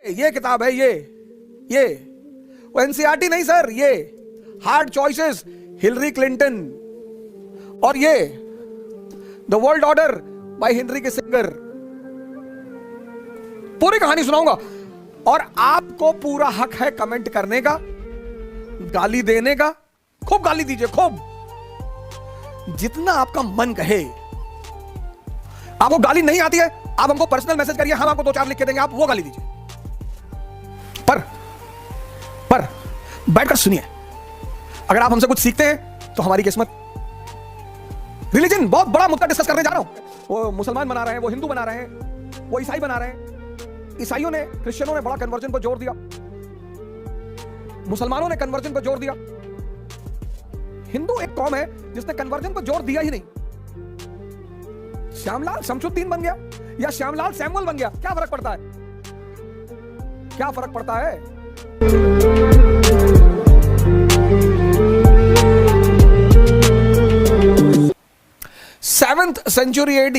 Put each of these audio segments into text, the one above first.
ये किताब है, ये वो एनसीईआरटी नहीं सर, ये हार्ड चॉइसेस हिलरी क्लिंटन, और ये the world order by Henry Kissinger. पूरी कहानी सुनाऊंगा और आपको पूरा हक है कमेंट करने का, गाली देने का। खूब गाली दीजिए, खूब, जितना आपका मन कहे। आपको गाली नहीं आती है, आप हमको पर्सनल मैसेज करिए, हम आपको 2-4 लिख के देंगे, आप वो गाली दीजिए। पर बैठकर सुनिए, अगर आप हमसे कुछ सीखते हैं तो हमारी किस्मत। रिलीजन बहुत बड़ा मुद्दा डिस्कस करने जा रहा हूं। वो मुसलमान बना रहे हैं, वो हिंदू बना रहे हैं, वो ईसाई बना रहे हैं। ईसाइयों ने, क्रिश्चियनों ने बड़ा कन्वर्जन पर जोर दिया, मुसलमानों ने कन्वर्जन पर जोर दिया। हिंदू एक कौम है जिसने कन्वर्जन पर जोर दिया ही नहीं। श्यामलाल शमशुद्दीन बन गया या श्यामलाल सैमुअल बन गया, क्या फर्क पड़ता है? क्या फर्क पड़ता है? 7th century AD,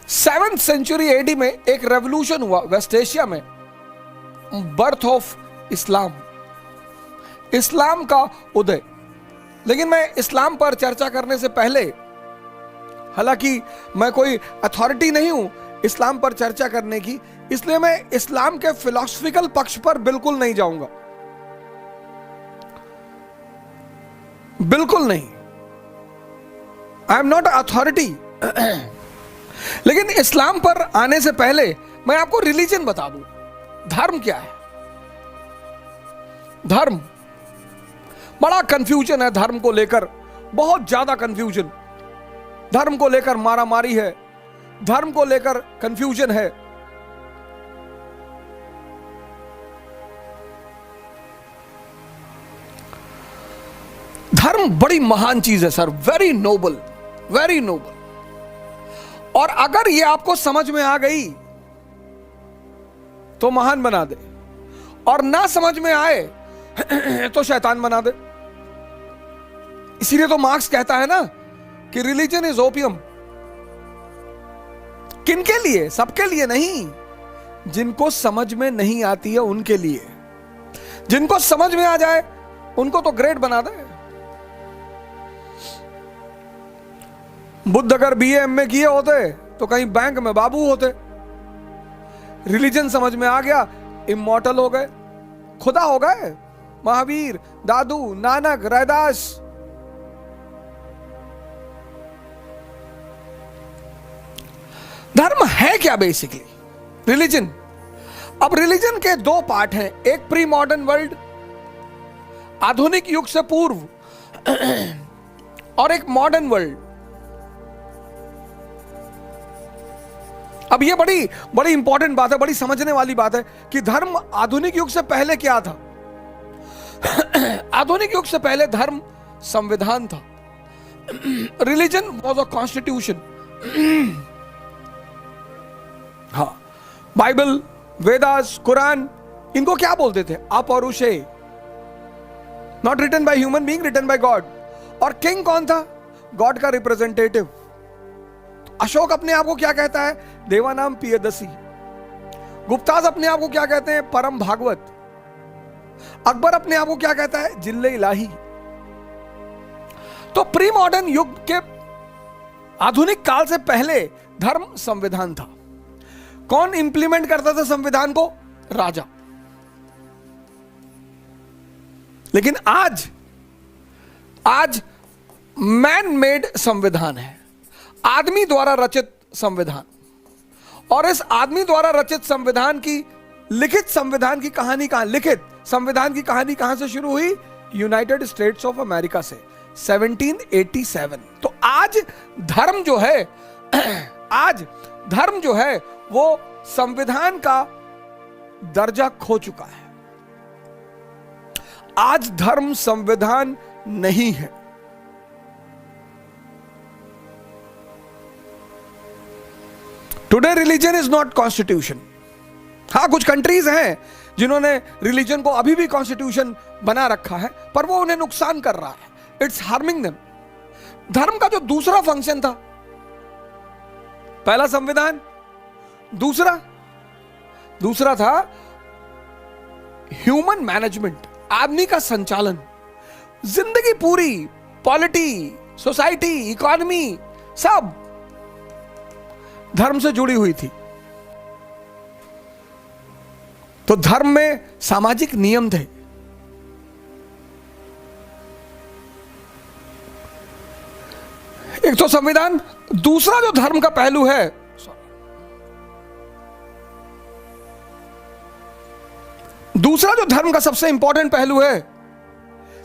7th century AD में एक रेवोल्यूशन हुआ वेस्ट एशिया में, बर्थ ऑफ इस्लाम, इस्लाम का उदय। लेकिन मैं इस्लाम पर चर्चा करने से पहले, हालांकि मैं कोई अथॉरिटी नहीं हूं इस्लाम पर चर्चा करने की, इसलिए मैं इस्लाम के फिलॉसफिकल पक्ष पर बिल्कुल नहीं जाऊंगा, बिल्कुल नहीं। I am not authority. लेकिन इस्लाम पर आने से पहले मैं आपको रिलीजन बता दूं, धर्म क्या है। धर्म, बड़ा कंफ्यूजन है धर्म को लेकर, बहुत ज्यादा कंफ्यूजन। धर्म को लेकर मारामारी है, धर्म को लेकर कंफ्यूजन है। धर्म बड़ी महान चीज है sir, very noble, very noble. और अगर ये आपको समझ में आ गई तो महान बना दे, और ना समझ में आए तो शैतान बना दे। इसीलिए तो मार्क्स कहता है ना कि रिलीजन इज ओपियम। किनके लिए? सबके लिए नहीं, जिनको समझ में नहीं आती है उनके लिए। जिनको समझ में आ जाए उनको तो ग्रेट बना दे। बुद्ध अगर BA MA किए होते तो कहीं बैंक में बाबू होते। रिलीजन समझ में आ गया, इमॉर्टल हो गए, खुदा हो गए। महावीर, दादू, नानक, रैदास। धर्म है क्या बेसिकली? रिलीजन। अब रिलीजन के 2 पार्ट हैं, एक प्री मॉडर्न वर्ल्ड, आधुनिक युग से पूर्व, और एक मॉडर्न वर्ल्ड। अब ये बड़ी बड़ी इंपॉर्टेंट बात है, बड़ी समझने वाली बात है कि धर्म आधुनिक युग से पहले क्या था। आधुनिक युग से पहले धर्म संविधान था। Religion was a constitution. हाँ, बाइबल, वेदास, कुरान, इनको क्या बोलते थे? अपौरुषे, not written by human being, written by God. और किंग कौन था? गॉड का रिप्रेजेंटेटिव। अशोक अपने आप को क्या कहता है? देवानाम पियदसी। गुप्ताज अपने आप को क्या कहते हैं? परम भागवत। अकबर अपने आप को क्या कहता है? जिल्ले इलाही। तो प्री मॉडर्न युग के, आधुनिक काल से पहले धर्म संविधान था। कौन इंप्लीमेंट करता था संविधान को? राजा। लेकिन आज मैन मेड संविधान है, आदमी द्वारा रचित संविधान। और इस आदमी द्वारा रचित संविधान की, लिखित संविधान की कहानी कहां, लिखित संविधान की कहानी कहां से शुरू हुई? यूनाइटेड स्टेट्स ऑफ अमेरिका से, 1787। तो आज धर्म जो है, आज धर्म जो है वो संविधान का दर्जा खो चुका है। आज धर्म संविधान नहीं है। Today religion is not constitution. हाँ, कुछ कंट्रीज हैं जिन्होंने रिलीजन को अभी भी कॉन्स्टिट्यूशन बना रखा है, पर वो उन्हें नुकसान कर रहा है, इट्स हार्मिंग देम। धर्म का जो दूसरा फंक्शन था, पहला संविधान, दूसरा दूसरा था ह्यूमन मैनेजमेंट, आदमी का संचालन। जिंदगी पूरी पॉलिटी, सोसाइटी, इकोनॉमी सब धर्म से जुड़ी हुई थी। तो धर्म में सामाजिक नियम थे। एक तो संविधान, दूसरा जो धर्म का पहलू है, दूसरा जो धर्म का सबसे इंपॉर्टेंट पहलू है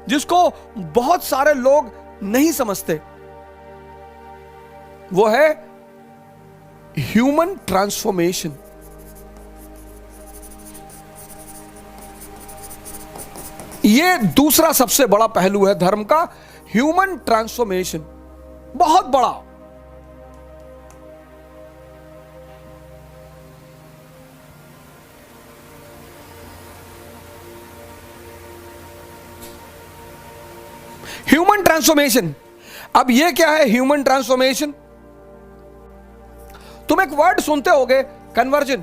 जिसको बहुत सारे लोग नहीं समझते, वो है ह्यूमन ट्रांसफॉर्मेशन। ये दूसरा सबसे बड़ा पहलू है धर्म का, ह्यूमन ट्रांसफॉर्मेशन, बहुत बड़ा। Human transformation. अब ये क्या है ह्यूमन ट्रांसफॉर्मेशन? तुम एक वर्ड सुनते होगे, कन्वर्जन।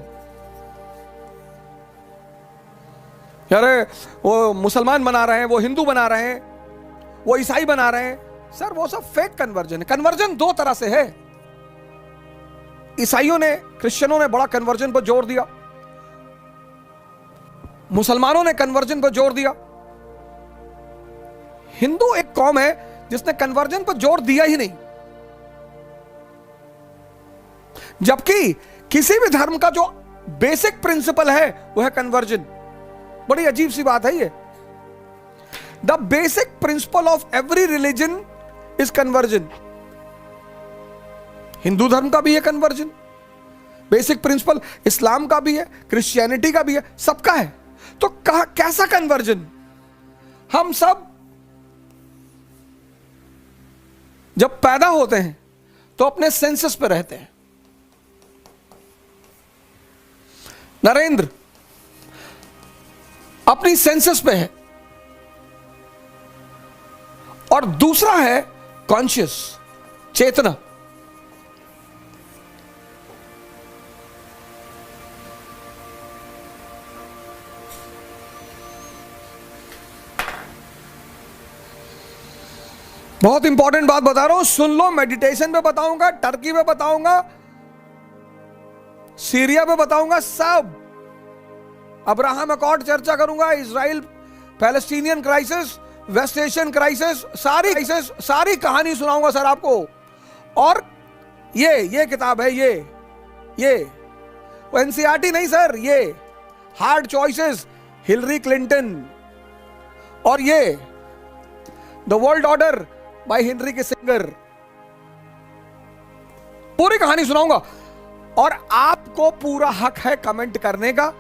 अरे वो मुसलमान बना रहे हैं, वो हिंदू बना रहे हैं, वो ईसाई बना रहे हैं। सर वो सब फेक कन्वर्जन है। कन्वर्जन दो तरह से है। ईसाइयों ने, क्रिश्चियनों ने बड़ा कन्वर्जन पर जोर दिया, मुसलमानों ने कन्वर्जन पर जोर दिया। हिंदू एक कौम है जिसने कन्वर्जन पर जोर दिया ही नहीं। जबकि किसी भी धर्म का जो बेसिक प्रिंसिपल है वो है कन्वर्जन। बड़ी अजीब सी बात है ये। The basic principle of every religion is conversion. Hindu धर्म का भी है कन्वर्जन, बेसिक प्रिंसिपल इस्लाम का भी है, क्रिश्चियनिटी का भी है, सबका है। तो कैसा कन्वर्जन? हम सब जब पैदा होते हैं तो अपने सेंसस पे रहते हैं। नरेंद्र अपनी सेंसस पे है, और दूसरा है कॉन्शियस, चेतना। बहुत इंपॉर्टेंट बात बता रहा हूं, सुन लो। मेडिटेशन पे बताऊंगा, टर्की पे बताऊंगा, सीरिया पे बताऊंगा, सब। अब्राहम अकॉर्ड चर्चा करूंगा, Israel Palestinian crisis, west Asian crisis, सारी कहानी सुनाऊंगा सर आपको। और ये किताब है, ये वो एनसीईआरटी नहीं सर, ये हार्ड चॉइसेस, हिलरी क्लिंटन, और ये the world order by Henry Kissinger. पूरी कहानी सुनाऊंगा। और आपको पूरा हक है कमेंट करने का,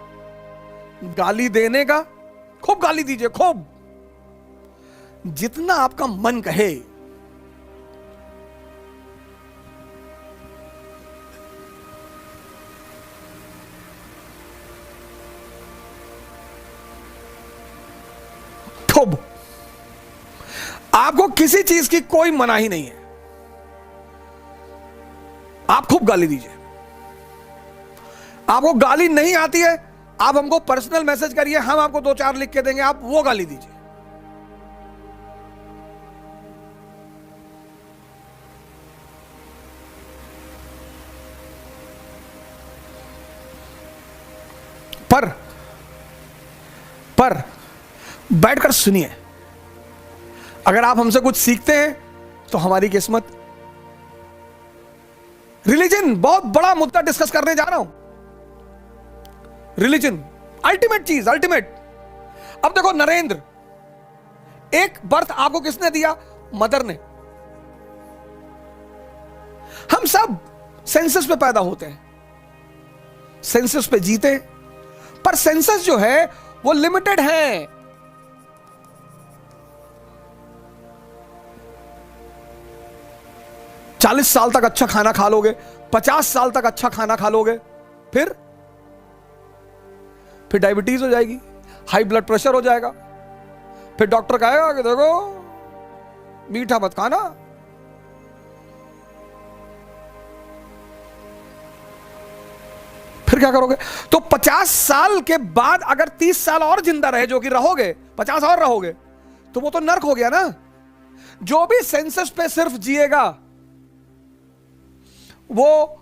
गाली देने का। खूब गाली दीजिए, खूब, जितना आपका मन कहे। खूब, आपको किसी चीज की कोई मनाही नहीं है। आप खूब गाली दीजिए। आपको गाली नहीं आती है, आप हमको पर्सनल मैसेज करिए, हम आपको 2-4 लिख के देंगे, आप वो गाली दीजिए। पर बैठकर सुनिए। अगर आप हमसे कुछ सीखते हैं तो हमारी किस्मत। रिलीजन, बहुत बड़ा मुद्दा डिस्कस करने जा रहा हूं। रिलीजन अल्टीमेट चीज, अल्टीमेट। अब देखो नरेंद्र, एक बर्थ आपको किसने दिया? मदर ने। हम सब सेंसस पे पैदा होते हैं, सेंसस पे जीते हैं, पर सेंसस जो है वो लिमिटेड है। चालीस साल तक अच्छा खाना खा लोगे, 50 साल तक अच्छा खाना खा लोगे, फिर डायबिटीज हो जाएगी, हाई ब्लड प्रेशर हो जाएगा। फिर डॉक्टर कहेगा कि देखो मीठा मत खाना। फिर क्या करोगे? तो 50 साल के बाद अगर 30 साल और जिंदा रहे, जो कि रहोगे, 50 और रहोगे, तो वो तो नर्क हो गया ना। जो भी सेंसस पे सिर्फ जिएगा वो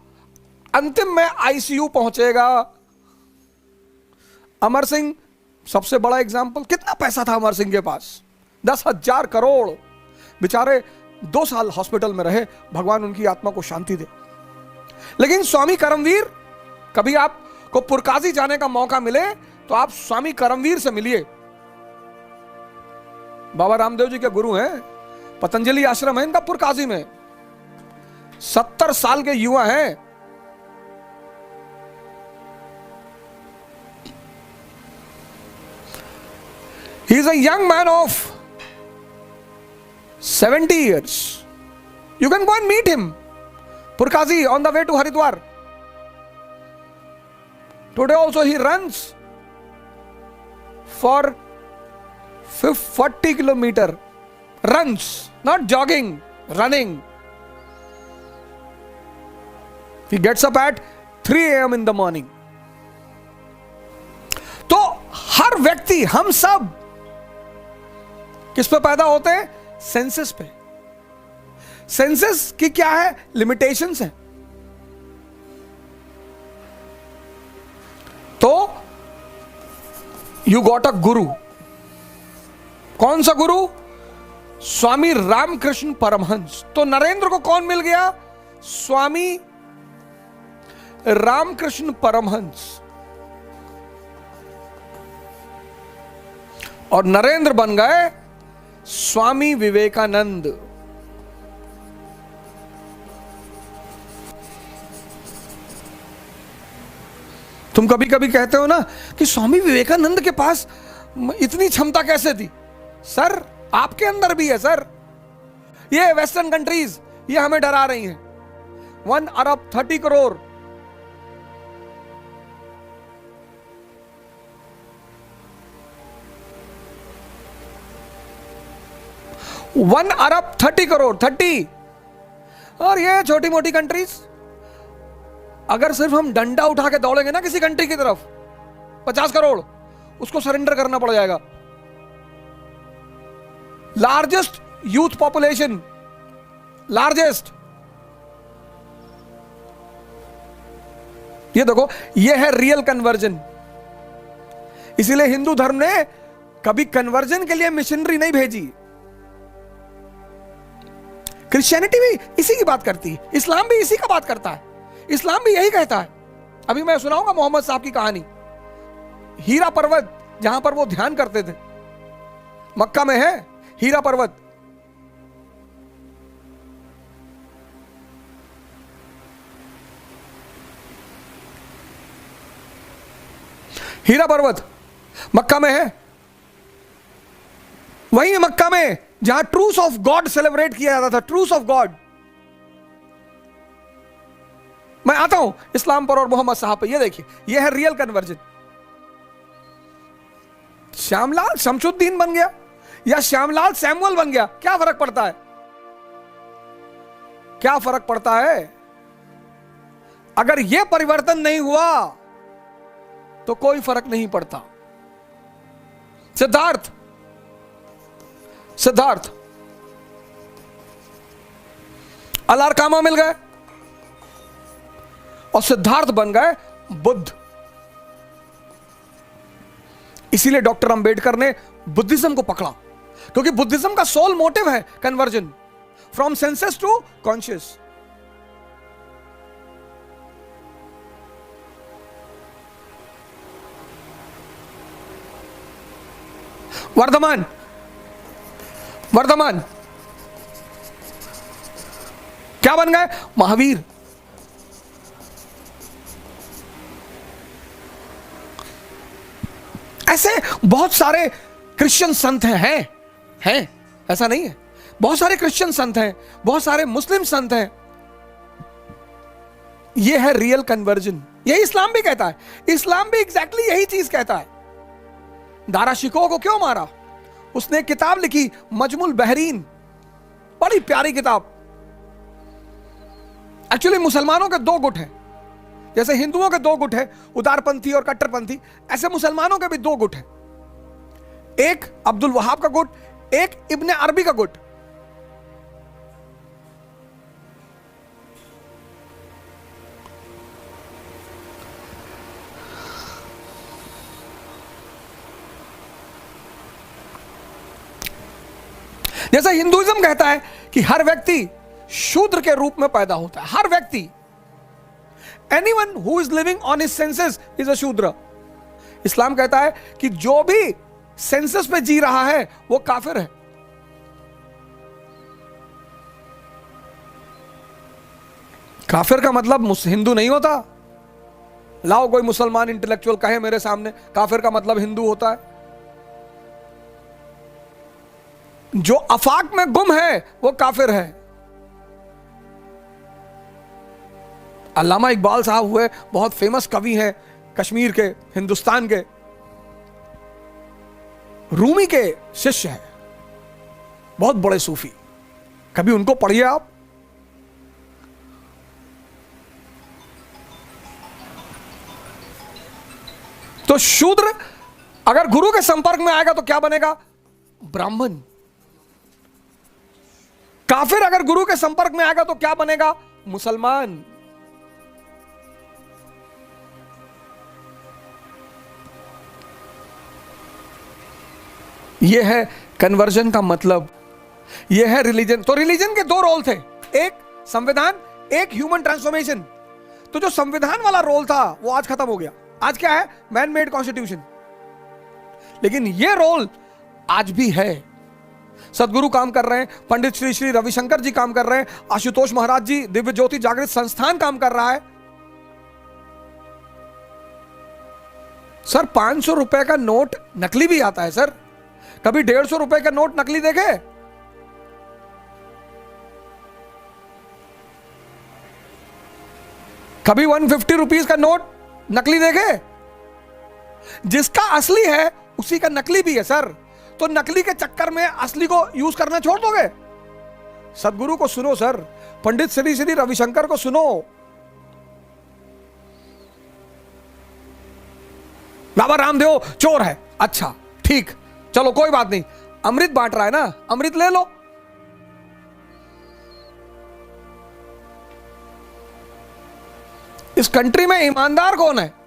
अंतिम में आईसीयू पहुंचेगा। अमर सिंह सबसे बड़ा एग्जाम्पल, कितना पैसा था अमर सिंह के पास? 10,000 करोड़। बेचारे 2 साल हॉस्पिटल में रहे, भगवान उनकी आत्मा को शांति दे। लेकिन स्वामी करमवीर, कभी आपको पुरकाजी जाने का मौका मिले तो आप स्वामी करमवीर से मिलिए। बाबा रामदेव जी के गुरु हैं, पतंजलि आश्रम है इनका पुरकाजी में। 70 साल के युवा हैं। He is a young man of 70 years. You can go and meet him. Purkazi on the way to Haridwar. Today also he runs for 40 kilometer. Runs, not jogging, running. He gets up at 3 a.m. in the morning. तो हर व्यक्ति, हम सब किस पे पैदा होते हैं? Census पे। सेंसस की क्या है? लिमिटेशंस है। तो यू गॉट अ गुरु। कौन सा गुरु? स्वामी रामकृष्ण परमहंस। तो नरेंद्र को कौन मिल गया? स्वामी रामकृष्ण परमहंस। और नरेंद्र बन गए स्वामी विवेकानंद। तुम कभी कभी कहते हो ना कि स्वामी विवेकानंद के पास इतनी क्षमता कैसे थी? सर, आपके अंदर भी है सर। ये वेस्टर्न कंट्रीज ये हमें डरा रही हैं। 1 अरब 30 करोड़। वन अरब 30 करोड़ 30। और ये छोटी मोटी कंट्रीज, अगर सिर्फ हम डंडा उठा के दौड़ेंगे ना किसी कंट्री की तरफ, 50 करोड़, उसको सरेंडर करना पड़ जाएगा। Largest youth population, largest. ये देखो, ये है रियल कन्वर्जन। इसीलिए हिंदू धर्म ने कभी कन्वर्जन के लिए मिशनरी नहीं भेजी। क्रिश्चियनिटी भी इसी की बात करती है, इस्लाम भी इसी का बात करता है। इस्लाम भी यही कहता है। अभी मैं सुनाऊंगा मोहम्मद साहब की कहानी। हीरा पर्वत जहां पर वो ध्यान करते थे, मक्का में है हीरा पर्वत। हीरा पर्वत मक्का में है। वही मक्का में जहां ट्रूस ऑफ गॉड सेलिब्रेट किया जाता था। Truce of God. मैं आता हूं इस्लाम पर और मोहम्मद साहब पर। ये देखिए, ये है रियल कन्वर्जन। श्यामलाल शमशुद्दीन बन गया या श्यामलाल सैमुअल बन गया, क्या फर्क पड़ता है? क्या फर्क पड़ता है? अगर यह परिवर्तन नहीं हुआ तो कोई फर्क नहीं पड़ता। सिद्धार्थ अलारकामा मिल गए और सिद्धार्थ बन गए बुद्ध। इसीलिए डॉक्टर अंबेडकर ने बुद्धिज्म को पकड़ा, क्योंकि बुद्धिज्म का सोल मोटिव है conversion from senses to conscious. Vardhaman क्या बन गए? महावीर। ऐसे बहुत सारे क्रिश्चियन संत हैं, ऐसा नहीं है। बहुत सारे क्रिश्चियन संत हैं, बहुत सारे मुस्लिम संत हैं। यह है रियल कन्वर्जन। यही इस्लाम भी कहता है। इस्लाम भी एग्जैक्टली यही चीज कहता है। दारा शिकोह को क्यों मारा? उसने किताब लिखी मजमुल बहरीन, बड़ी प्यारी किताब। एक्चुअली मुसलमानों के 2 गुट हैं, जैसे हिंदुओं के दो गुट है, उदारपंथी और कट्टरपंथी, ऐसे मुसलमानों के भी दो गुट है। एक अब्दुल वहाब का गुट, एक इब्ने अरबी का गुट। जैसे हिंदुइज्म कहता है कि हर व्यक्ति शूद्र के रूप में पैदा होता है, हर व्यक्ति, anyone who is living on his senses is a शूद्र। इस्लाम कहता है कि जो भी सेंसेस पे जी रहा है वो काफिर है। काफिर का मतलब हिंदू नहीं होता। लाओ कोई मुसलमान इंटेलेक्चुअल कहे मेरे सामने काफिर का मतलब हिंदू होता है। जो अफाक में गुम है वो काफिर है। अल्लामा इकबाल साहब हुए बहुत फेमस कवि हैं कश्मीर के, हिंदुस्तान के, रूमी के शिष्य हैं, बहुत बड़े सूफी। कभी उनको पढ़िए आप। तो शूद्र अगर गुरु के संपर्क में आएगा तो क्या बनेगा? ब्राह्मण। काफिर अगर गुरु के संपर्क में आएगा तो क्या बनेगा? मुसलमान। यह है कन्वर्जन का मतलब, यह है रिलीजन। तो रिलीजन के दो रोल थे, एक संविधान, एक ह्यूमन ट्रांसफॉर्मेशन। तो जो संविधान वाला रोल था वो आज खत्म हो गया। आज क्या है? Man made constitution. लेकिन यह रोल आज भी है। सदगुरु काम कर रहे हैं, पंडित श्री श्री रविशंकर जी काम कर रहे हैं, आशुतोष महाराज जी, दिव्य ज्योति जागृत संस्थान काम कर रहा है। सर 500 रुपए का नोट नकली भी आता है सर। कभी 150 रुपए का नोट नकली देखे? कभी 150 रुपीज का नोट नकली देखे? जिसका असली है उसी का नकली भी है सर। तो नकली के चक्कर में असली को यूज करना छोड़ दोगे? सदगुरु को सुनो सर, पंडित श्री श्री रविशंकर को सुनो। बाबा रामदेव चोर है, अच्छा ठीक, चलो कोई बात नहीं, अमृत बांट रहा है ना, अमृत ले लो। इस कंट्री में ईमानदार कौन है?